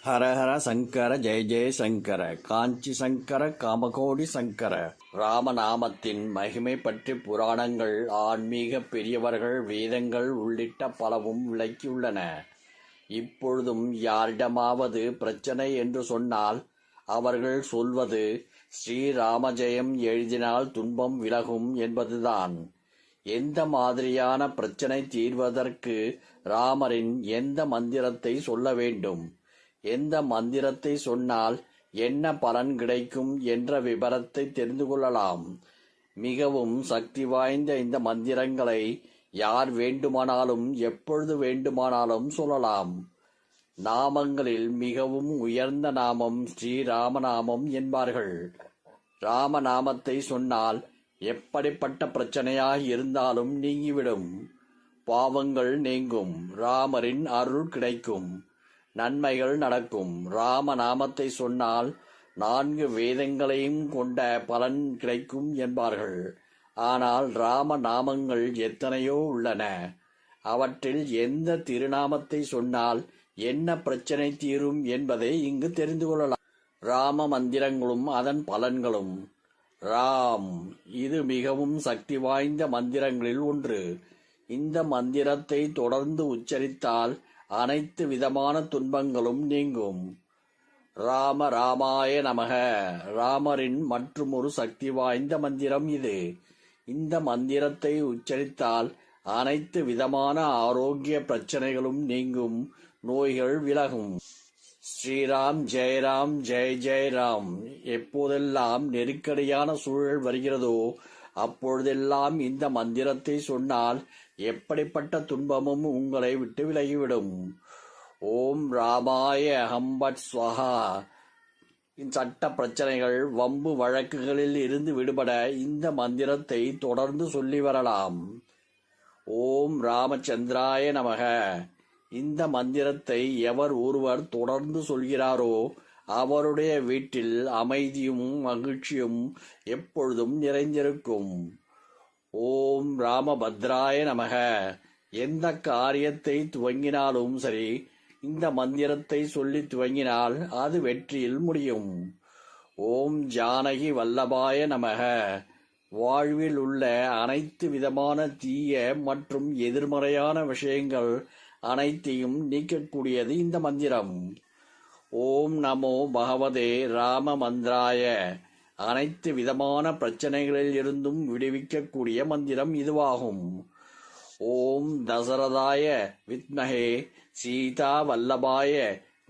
ஹரஹர சங்கர ஜெய ஜெய சங்கர காஞ்சி சங்கர காமகோடி சங்கர. ராமநாமத்தின் மகிமை பற்றி புராணங்கள், ஆன்மீக பெரியவர்கள், வேதங்கள் உள்ளிட்ட பலவும் விளக்கியுள்ளன. இப்பொழுதும் யாரிடமாவது பிரச்சனை என்று சொன்னால் அவர்கள் சொல்வது ஸ்ரீராமஜெயம் எழுதினால் துன்பம் விலகும் என்பதுதான். எந்த மாதிரியான பிரச்சனை தீர்வதற்கு ராமரின் எந்த மந்திரத்தை சொல்ல வேண்டும், எந்த மந்திரத்தை சொன்னால் என்ன பலன் கிடைக்கும் என்ற விபரத்தை தெரிந்து கொள்ளலாம். மிகவும் சக்தி வாய்ந்த இந்த மந்திரங்களை யார் வேண்டுமானாலும் எப்பொழுது வேண்டுமானாலும் சொல்லலாம். நாமங்களில் மிகவும் உயர்ந்த நாமம் ஸ்ரீராமநாமம் என்பார்கள். ராமநாமத்தை சொன்னால் எப்படிப்பட்ட பிரச்சனையாக இருந்தாலும் நீங்கிவிடும். பாவங்கள் நீங்கும், ராமரின் அருள் கிடைக்கும், நன்மைகள் நடக்கும். ராமநாமத்தை சொன்னால் 4 வேதங்களையும் கொண்ட பலன் கிடைக்கும் என்பார்கள். ஆனால் ராமநாமங்கள் எத்தனையோ உள்ளன. அவற்றில் எந்த திருநாமத்தை சொன்னால் என்ன பிரச்சனை தீரும் என்பதை இங்கு தெரிந்து கொள்ளலாம். ராம மந்திரங்களும் அதன் பலன்களும். ராம், இது மிகவும் சக்தி வாய்ந்த மந்திரங்களில் ஒன்று. இந்த மந்திரத்தை தொடர்ந்து உச்சரித்தால் அனைத்து விதமான துன்பங்களும் நீங்கும். ராம ராமாய நமக, ராமரின் மற்றும் ஒரு சக்தி வாய்ந்த மந்திரம் இது. இந்த மந்திரத்தை உச்சரித்தால் அனைத்து விதமான ஆரோக்கிய பிரச்சனைகளும் நீங்கும், நோய்கள் விலகும். ஸ்ரீராம் ஜெயராம் ஜெய ஜெயராம். எப்போதெல்லாம் நெருக்கடியான சூழல் வருகிறதோ அப்பொழுதெல்லாம் இந்த மந்திரத்தை சொன்னால் எப்படிப்பட்ட துன்பமும் உங்களை விட்டு விலகிவிடும். ஓம் ராமாய அஹம்பட் ஸ்வஹா. சட்ட பிரச்சனைகள், வம்பு வழக்குகளில் இருந்து விடுபட இந்த மந்திரத்தை தொடர்ந்து சொல்லி வரலாம். ஓம் ராமச்சந்திராய நமக. இந்த மந்திரத்தை எவர் ஒருவர் தொடர்ந்து சொல்கிறாரோ அவருடைய வீட்டில் அமைதியும் மகிழ்ச்சியும் எப்பொழுதும் நிறைந்திருக்கும். ஓம் ராமபத்ராய நமக. எந்த காரியத்தை துவங்கினாலும் சரி, இந்த மந்திரத்தை சொல்லி துவங்கினால் அது வெற்றியில் முடியும். ஓம் ஜானகி வல்லபாய நமக. வாழ்வில் உள்ள அனைத்து விதமான தீய மற்றும் எதிர்மறையான விஷயங்கள் அனைத்தையும் நீக்கக்கூடியது இந்த மந்திரம். ஓம் நமோ பகவதே ராம மந்திராய. அனைத்து விதமான பிரச்சனைகளில் இருந்தும் விடுவிக்கக்கூடிய மந்திரம் இதுவாகும். ஓம் தசரதாய வித்மஹே சீதா வல்லபாய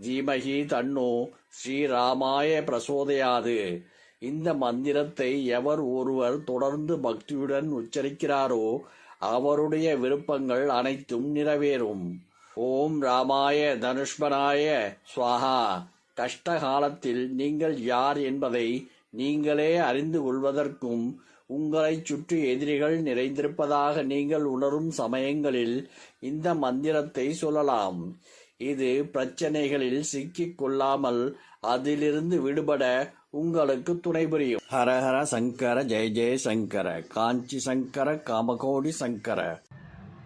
தீமஹி தன்னோ ஸ்ரீராமாய பிரசோதயாது. இந்த மந்திரத்தை எவர் ஒருவர் தொடர்ந்து பக்தியுடன் உச்சரிக்கிறாரோ அவருடைய விருப்பங்கள் அனைத்தும் நிறைவேறும். ஓம் ராமாய தனுஷ்மனாய ஸ்வாஹா. கஷ்ட காலத்தில் நீங்கள் யார் என்பதை நீங்களே அறிந்து கொள்வதற்கும், உங்களை சுற்றி எதிரிகள் நிறைந்திருப்பதாக நீங்கள் உணரும் சமயங்களில் இந்த மந்திரத்தை சொல்லலாம். இது பிரச்சனைகளில் சிக்கிக் கொள்ளாமல் அதிலிருந்து விடுபட உங்களுக்கு துணை புரியும். ஹரஹர சங்கர ஜெய ஜெய சங்கர காஞ்சி சங்கர காமகோடி சங்கர.